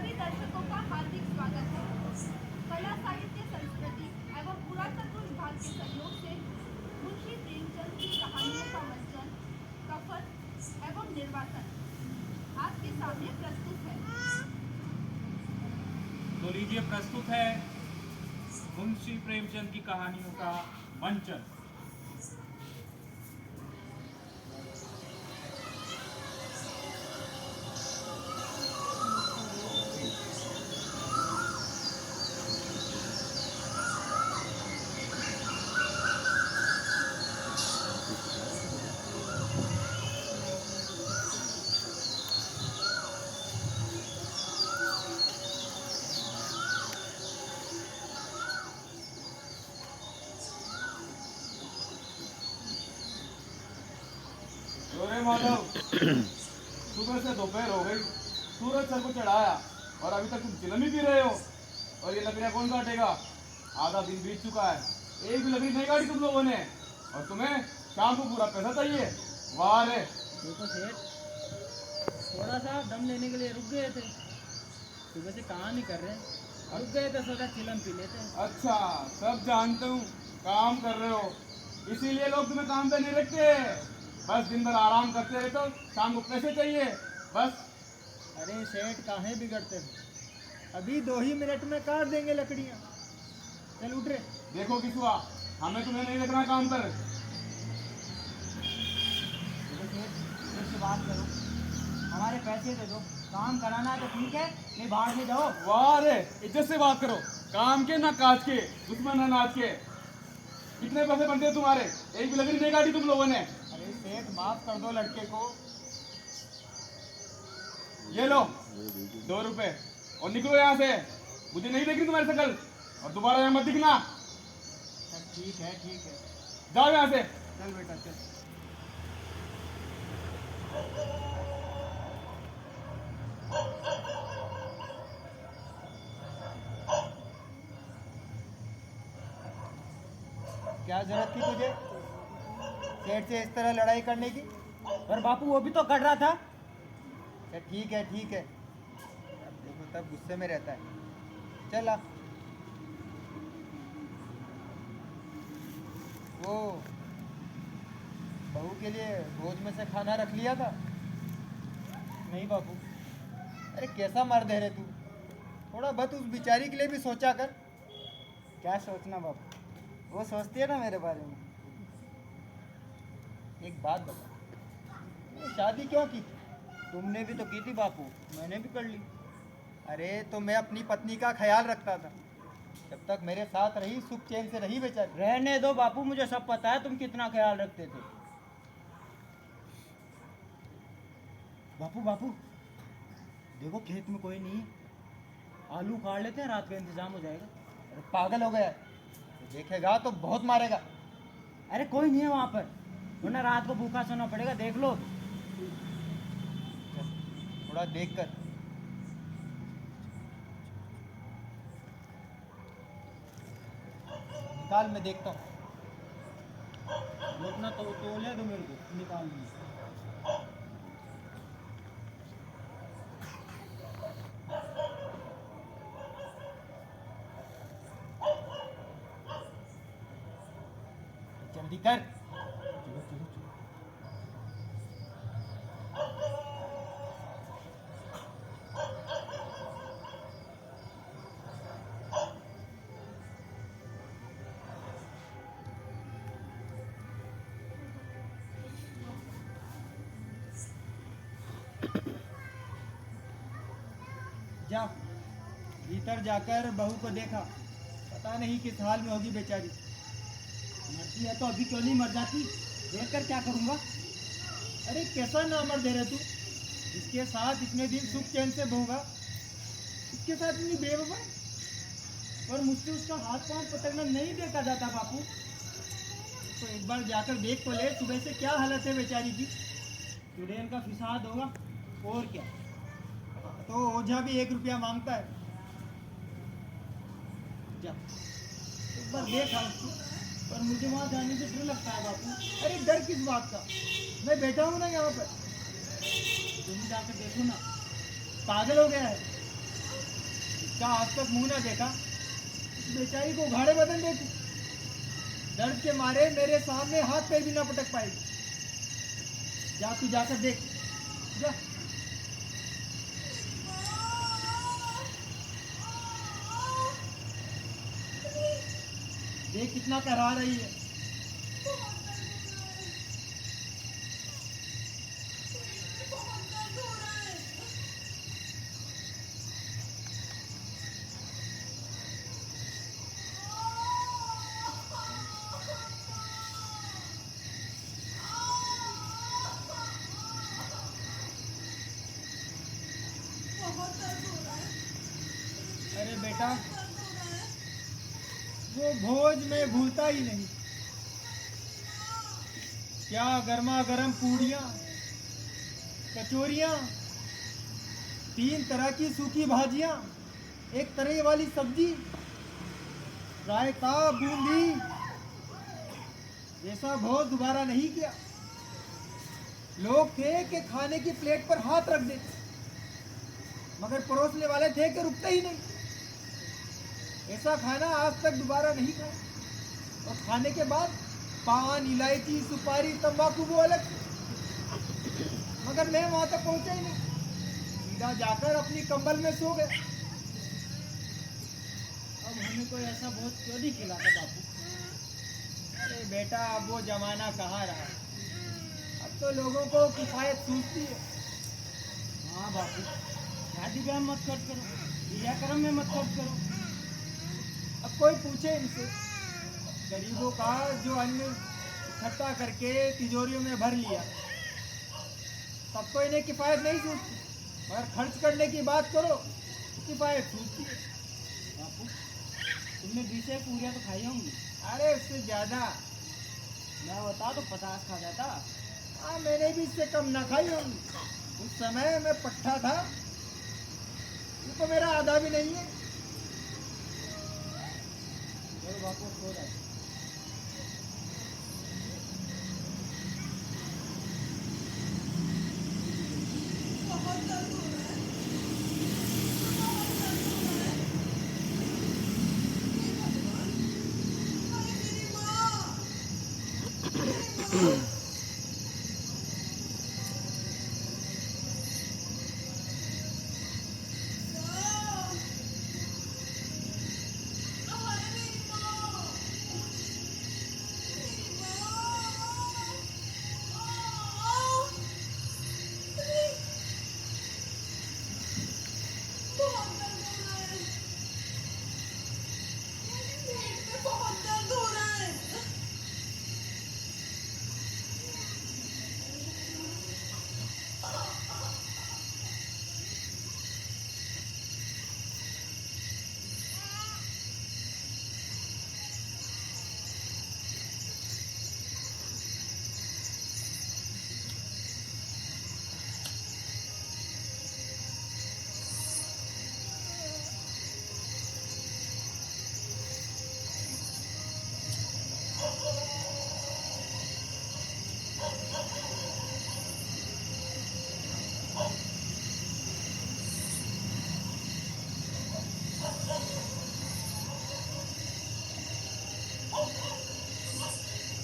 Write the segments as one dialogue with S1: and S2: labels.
S1: सभी दर्शकों का हार्दिक स्वागत है। कला साहित्य संस्कृति एवं पुरातत्व विभाग के सहयोग से मुंशी प्रेमचंद की कहानियों का मंचन, कफन एवं निर्वाचन आपके सामने प्रस्तुत है।
S2: तो लीजिए, प्रस्तुत है मुंशी प्रेमचंद की कहानियों का मंचन।
S3: अरे माधव, सुबह से दोपहर हो गई, सूरज सर को चढ़ाया और अभी तक तुम चिलम ही पी रहे हो। और ये लकड़ियां कौन काटेगा? आधा दिन बीत चुका है, एक भी लकड़ी नहीं काटी तुम लोगों ने, और तुम्हें शाम को पूरा पैसा चाहिए। वाह रे!
S4: देखो सेठ, थोड़ा सा दम लेने के लिए रुक गए थे। सुबह से कहाँ नहीं कर रहे, रुक गए थे, सोचा चिलम पी लेते।
S3: अच्छा, सब जानते हूँ, काम कर रहे हो, इसीलिए लोग तुम्हें काम पे नहीं रखते। बस दिन भर आराम करते रहते हो, शाम को पैसे चाहिए बस।
S4: अरे सेठ, काहे बिगड़ते थे, अभी 2 ही मिनट में काट देंगे लकड़ियाँ। चल उठ रे।
S3: देखो किसुआ, हमें तुम्हें नहीं रखना काम पर।
S4: देखो सेठ, मुझसे बात करो, हमारे पैसे दे दो, काम कराना है तो ठीक है, नहीं बाहर में जाओ।
S3: वाह रे, इज्जत से बात करो, काम के ना काज के, दुश्मन अनाज के। कितने पैसे बनते हैं तुम्हारे? एक भी लकड़ी नहीं काटी तुम लोगों ने।
S4: अरे सेठ, माफ कर दो लड़के को।
S3: ये लो 2 रुपए और निकलो यहाँ से, मुझे नहीं देखनी तुम्हारी शकल, और दोबारा यहाँ मत दिखना।
S4: ठीक है, ठीक है,
S3: जाओ यहाँ से।
S4: चल बेटा चल। क्या जरूरत थी तुझे सेठ से इस तरह लड़ाई करने की? पर बापू, वो भी तो कर रहा था। ठीक है, ठीक है, अब देखो तब गुस्से में रहता है। चल आप। वो बहू के लिए भोज में से खाना रख लिया था? नहीं बापू। अरे कैसा मर्द है रे तू, थोड़ा बहुत उस बेचारी के लिए भी सोचा कर। क्या सोचना बापू, वो सोचती है ना मेरे बारे में। एक बात बता, ये शादी क्यों की थी? तुमने भी तो की थी बापू, मैंने भी कर ली। अरे तो मैं अपनी पत्नी का ख्याल रखता था, जब तक मेरे साथ रही सुख चैन से रही बेचारी। रहने दो बापू, मुझे सब पता है तुम कितना ख्याल रखते थे। बापू बापू, देखो खेत में कोई नहीं है, आलू काट लेते हैं, रात का इंतजाम हो जाएगा। अरे पागल हो गया, देखेगा तो बहुत मारेगा। अरे कोई नहीं है वहाँ पर, वरना रात को भूखा सोना पड़ेगा, देख लो। थोड़ा देख कर। निकाल, मैं देखता हूँ। रुकना तो तोले दो मेरे को, निकाल लूँगा। जल्दी कर। चलो चलो चलो। जा, भीतर जाकर बहू को देखा, पता नहीं किस हाल में होगी बेचारी। मरती है तो अभी क्यों नहीं मर जाती, देख कर क्या करूँगा। अरे कैसा नामर्द है रे तू, इसके साथ इतने दिन सुख चैन से भोगा, इसके साथ इतनी बेवफा। और मुझसे उसका हाथ पांव पटकना नहीं देखा जाता बापू। तो एक बार जाकर देख तो ले, सुबह से क्या हालत है बेचारी की। चुड़ैल का फिसाद होगा और क्या। तो ओझा भी 1 रुपया मांगता है। जा, एक बार देखा उसको, पर मुझे वहाँ जाने से डर लगता है बापू। अरे डर किस बात का, मैं बैठा हूँ ना यहाँ पर, तुम जाकर देखो ना, पागल हो गया है। क्या आज तक मुंह ना देखा? बेचारी को उघाड़े बदन देखी, दर्द के मारे मेरे सामने हाथ पैर भी ना पटक पाएगी। जा तू जाकर देख, जा। देख कितना करहा रही है। अरे बेटा, वो भोज में भूलता ही नहीं। क्या गर्मा गर्म पूड़ियाँ, कचौरियाँ, 3 तरह की सूखी भाजियाँ, एक तरे वाली सब्जी, रायता, बूंदी, ऐसा भोज दोबारा नहीं किया। लोग थे कि खाने की प्लेट पर हाथ रख देते, मगर परोसने वाले थे कि रुकते ही नहीं। ऐसा खाना आज तक दोबारा नहीं खाया। और खाने के बाद पान, इलायची, सुपारी, तंबाकू वो अलग, मगर मैं वहां तक पहुंचा ही नहीं। सीधा जाकर अपनी कंबल में सो गया। अब हमें कोई ऐसा भोज क्यों नहीं खिलाता बापू? अरे बेटा, अब वो जमाना कहाँ रहा। अब तो लोगों को किफायत सूझती है। हाँ बापू, शादी ब्याह मत खर्च करो, क्रियाक्रम में मत खर्च करो। अब कोई पूछे इनसे, गरीबों का जो अन्न इकट्ठा करके तिजोरियों में भर लिया, तब तो इन्हें किफायत नहीं सूझती, मगर खर्च करने की बात करो तो किफायत सूझती है। बापू, तुमने 20 पूरियाँ तो खाई होंगी। अरे उससे ज़्यादा, मैं बता तो 50 खा जाता। हाँ, मैंने भी इससे कम ना खाई होंगी। उस समय मैं पट्टा था, वो तो मेरा आधा भी नहीं है। चलो बापू, सो जाए।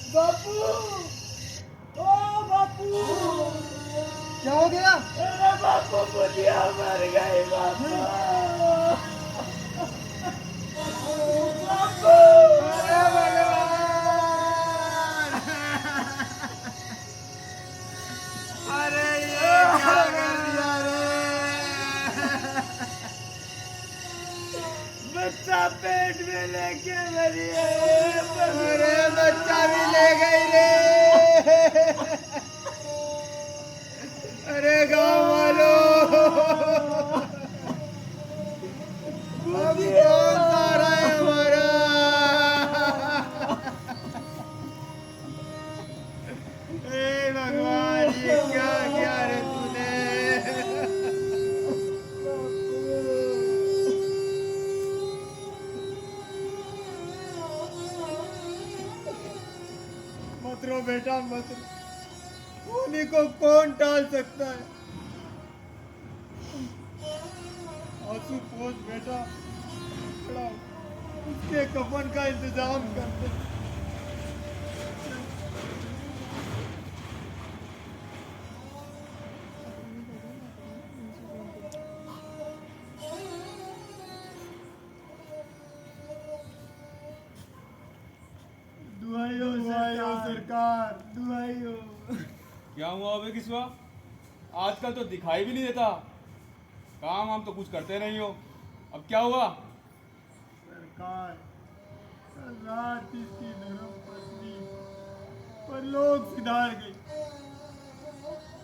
S4: बापू, ओ बापू, क्या हो गया? अरे बापू, बुढ़िया मर गए बापू। बापू, अरे भगवान, अरे ये क्या कर दिया रे? बच्चा पेट में लेके मरी है। अरे बच्चा भी ले गई रे। अरे गाँव वालों, अभी कौन सा रहा है हमारा? हे भगवान, ये क्या किया रे तूने? मत रो बेटा, मत रो। उन्हीं को कौन टाल सकता है? आंसू पोंछ बेटा। उसके कफन का इंतजाम करते। दुहाइयो सरकार, दुहाइयो।
S3: क्या हुआ अबे किसवा? आजकल तो दिखाई भी नहीं देता। काम हम तो कुछ करते नहीं हो। अब क्या हुआ?
S4: सरकार, कल रात इसकी धर्म पत्नी परलोक सिधार गई।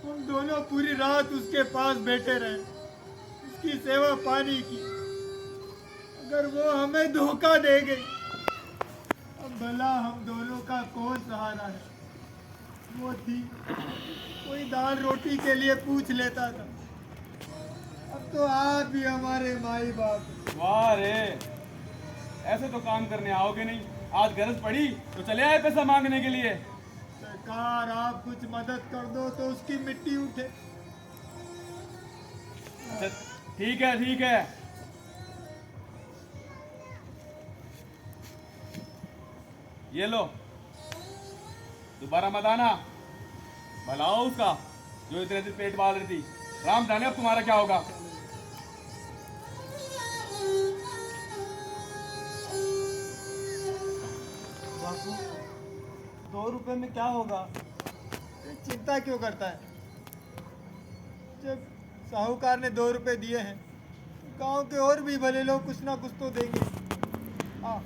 S4: हम दोनों पूरी रात उसके पास बैठे रहे, उसकी सेवा पानी की। अगर वो हमें धोखा दे गई, अब भला हम दोनों का कौन सहारा है? वो थी, कोई दाल रोटी के लिए पूछ लेता था। अब तो आप भी हमारे माई बाप हैं।
S3: वाह रे, ऐसे तो काम करने आओगे नहीं। आज गरज पड़ी तो चले आए पैसा मांगने के लिए।
S4: सरकार, आप कुछ मदद कर दो तो उसकी मिट्टी उठे।
S3: अच्छा, ठीक है ठीक है। ये लो, दोबारा मत आना। भला हो उसका जो इतने दिन पेट पाल रही थी। राम जाने अब तुम्हारा क्या होगा।
S4: बापू, 2 रुपए में क्या होगा? ये चिंता क्यों करता है? जब साहूकार ने 2 रुपए दिए हैं, तो गांव के और भी भले लोग कुछ ना कुछ तो देंगे। हाँ,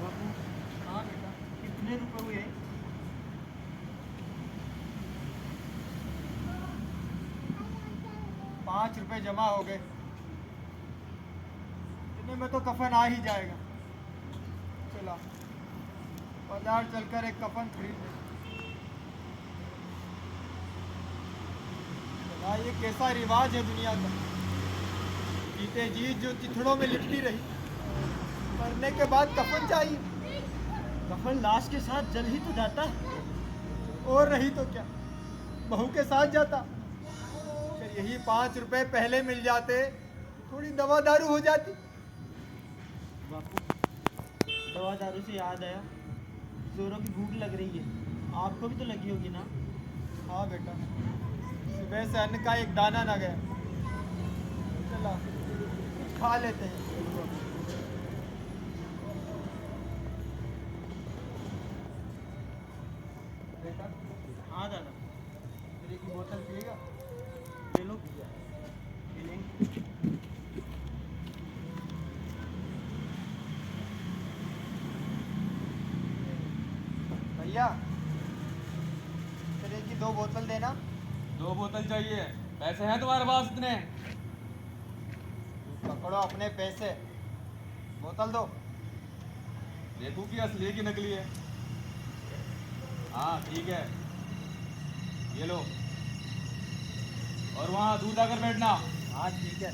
S4: बापू। हाँ बेटा, कितने रुपए हुए? 5 रुपए जमा हो गए। इतने में तो कफन आ ही जाएगा। चला, बाजार चलकर एक कफन खरीद ले। चला, ये कैसा रिवाज है दुनिया का? जीते जी जो चिथड़ों में लिपटी रही, मरने के बाद कफन चाहिए। कफन लाश के साथ जल ही तो जाता है। और रही तो क्या, बहू के साथ जाता। फिर यही 5 रुपए पहले मिल जाते, थोड़ी दवा दारू हो जाती।
S5: बापू, दवा दारू से याद आया, जोरों की भूख लग रही है। आपको भी तो लगी होगी ना?
S4: हाँ बेटा, सुबह से अन्न का एक दाना ना गया। चला, कुछ खा लेते हैं। बेटा,
S5: हाँ दादा,
S4: मेरी की बोतल पिएगा?
S5: ले लो। ले लेंगे।
S4: भैया, तेरे की 2 बोतल देना।
S3: 2 बोतल चाहिए? पैसे हैं तुम्हारे पास इतने?
S4: पकड़ो अपने पैसे, बोतल दो।
S3: देखूं कि असली है कि नकली है। हाँ ठीक है, ये लो। और वहाँ दूर जाकर बैठना।
S4: हाँ ठीक है।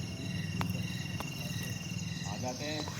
S3: आ जाते हैं।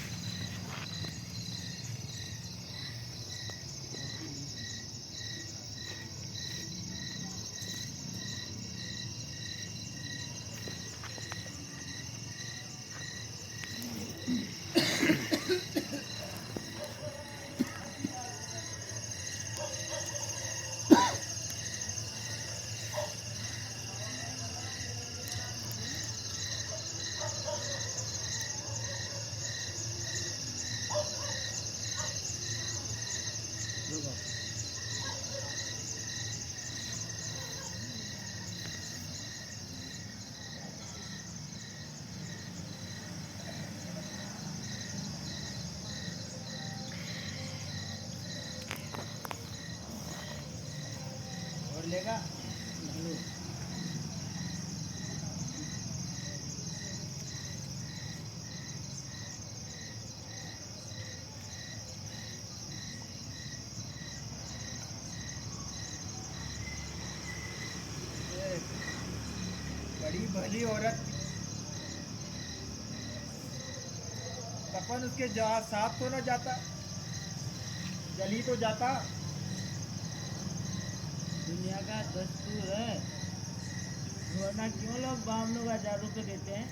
S5: और लेगा?
S4: बड़ी भली औरत। कफन उसके जहाँ साफ तो न जाता, जल ही तो जाता।
S5: दुनिया का दस्तूर है, वरना क्यों लोग बामनों का 1000 रुपये देते हैं?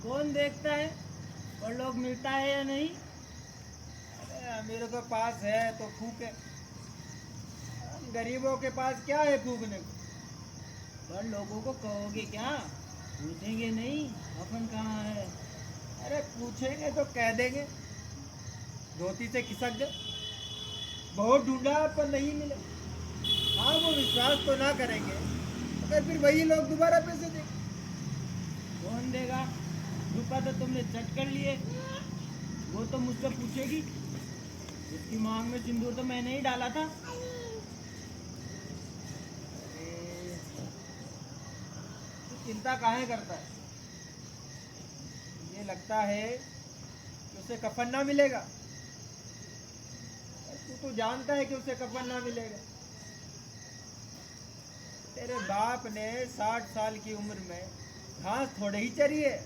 S5: कौन देखता है और लोग मिलता है या नहीं?
S4: अरे अमीरों के पास है तो फूक है, हम गरीबों के पास क्या है फूकने को?
S5: पर लोगों को कहोगे क्या? पूछेंगे नहीं अपन कहाँ है?
S4: अरे पूछेंगे तो कह देंगे, धोती से खिसक गए, बहुत ढूंढा पर नहीं मिले। हाँ वो विश्वास तो ना करेंगे, मगर फिर वही लोग दोबारा पैसे देंगे।
S5: कौन देगा? रुपया तो तुमने चट कर लिए, वो तो मुझसे पूछेगी। उसकी मांग में सिंदूर तो मैंने ही डाला था।
S4: तो चिंता काहे करता है? ये लगता है कि उसे कफन ना मिलेगा। तू तो जानता है कि उसे कफन ना मिलेगा। तेरे बाप ने 60 साल की उम्र में घास थोड़े ही चरी है,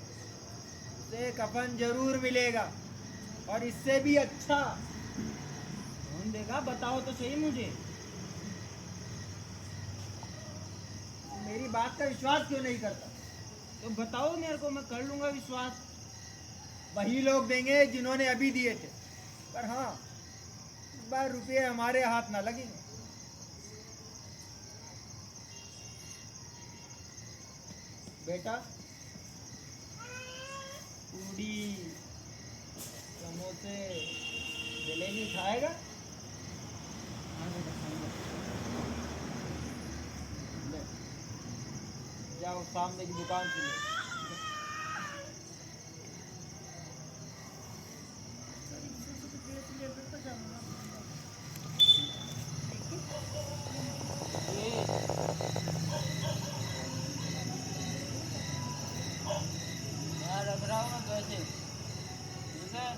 S4: उसे कफन जरूर मिलेगा, और इससे भी अच्छा।
S5: कौन देगा? बताओ तो सही मुझे।
S4: मेरी बात का विश्वास क्यों नहीं करता?
S5: तो बताओ मेरे को, मैं कर लूंगा विश्वास।
S4: वही लोग देंगे जिन्होंने अभी दिए थे, पर हाँ इस बार रुपये हमारे हाथ ना लगेंगे। बेटा पूड़ी, समोसे, जलेबी खाएगा? ले, जाओ सामने की दुकान से ले।
S5: यहाँ रख रहा हूँ मैं पैसे, ठीक है?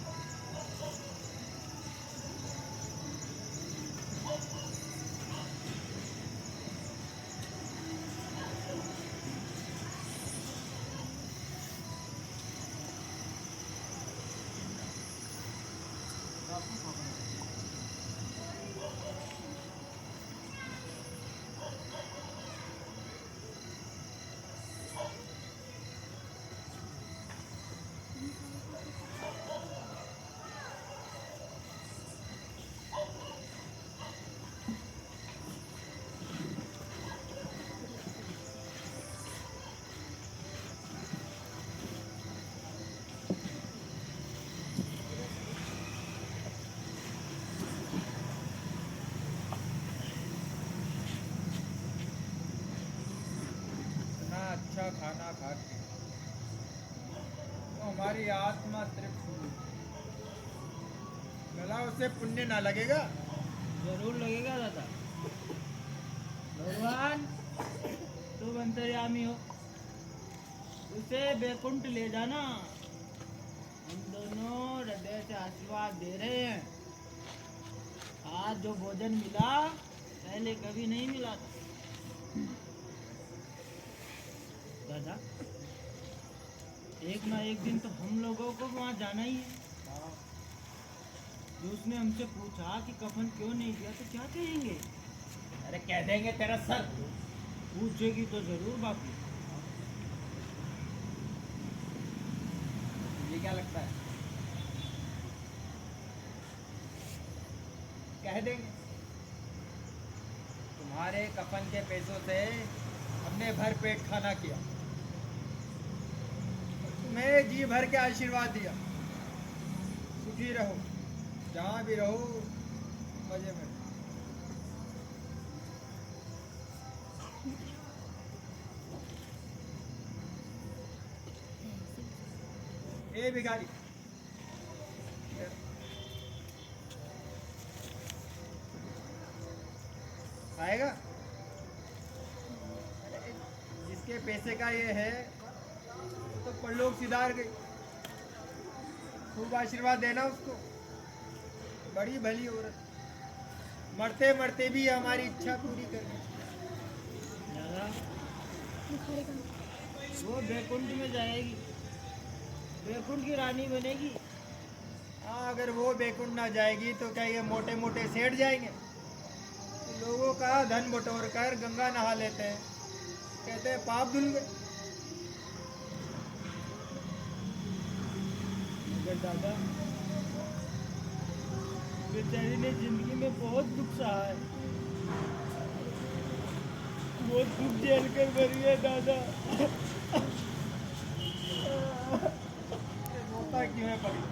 S4: इतना अच्छा खाना खा के तो हमारी आत्मा तृप्त हुई, भला उसे पुण्य ना लगेगा?
S5: जरूर लगेगा दादा। भगवान तुम अंतर्यामी हो, उसे बैकुंठ ले जाना। हम दोनों हृदय से आशीर्वाद दे रहे हैं। आज जो भोजन मिला पहले कभी नहीं मिला था। दादा एक ना एक दिन तो हम लोगों को वहाँ जाना ही है। जो उसने हमसे पूछा कि कफन क्यों नहीं दिया तो क्या कहेंगे?
S4: अरे कह देंगे तेरा सर।
S5: पूछेगी तो जरूर बापू।
S4: ये क्या लगता है? कह देंगे तुम्हारे कफन के पैसों से हमने भर पेट खाना किया, तुम्हें जी भर के आशीर्वाद दिया, सुखी रहो, जहाँ भी रहो मजे में। ए भिखारी, आएगा? अरे, जिसके पैसे का ये है तो परलोक सिधार गई। खूब आशीर्वाद देना उसको, बड़ी भली औरत, मरते मरते भी हमारी इच्छा पूरी करनी।
S5: दादा वो बैकुंठ में जाएगी, बैकुंठ की रानी बनेगी।
S4: हाँ, अगर वो बैकुंठ ना जाएगी तो क्या ये मोटे मोटे सेठ जाएंगे? तो लोगों का धन बटोर कर गंगा नहा लेते हैं, कहते हैं पाप धुल गए।
S5: मगर दादा, बेचारी ने जिंदगी में बहुत दुख सहा है, बहुत दुख झेल कर मरी है दादा।
S4: ये रोता क्यों है परी?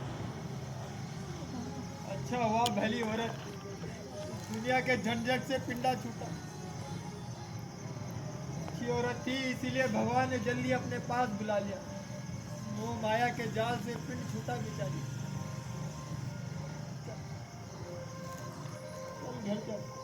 S4: अच्छा हुआ भली औरत दुनिया के झंझट से पिंडा छूटा। अच्छी औरत थी, इसीलिए भगवान ने जल्दी अपने पास बुला लिया। वो माया के जाल से पिंड छूटा बेचारी। चल घर चल।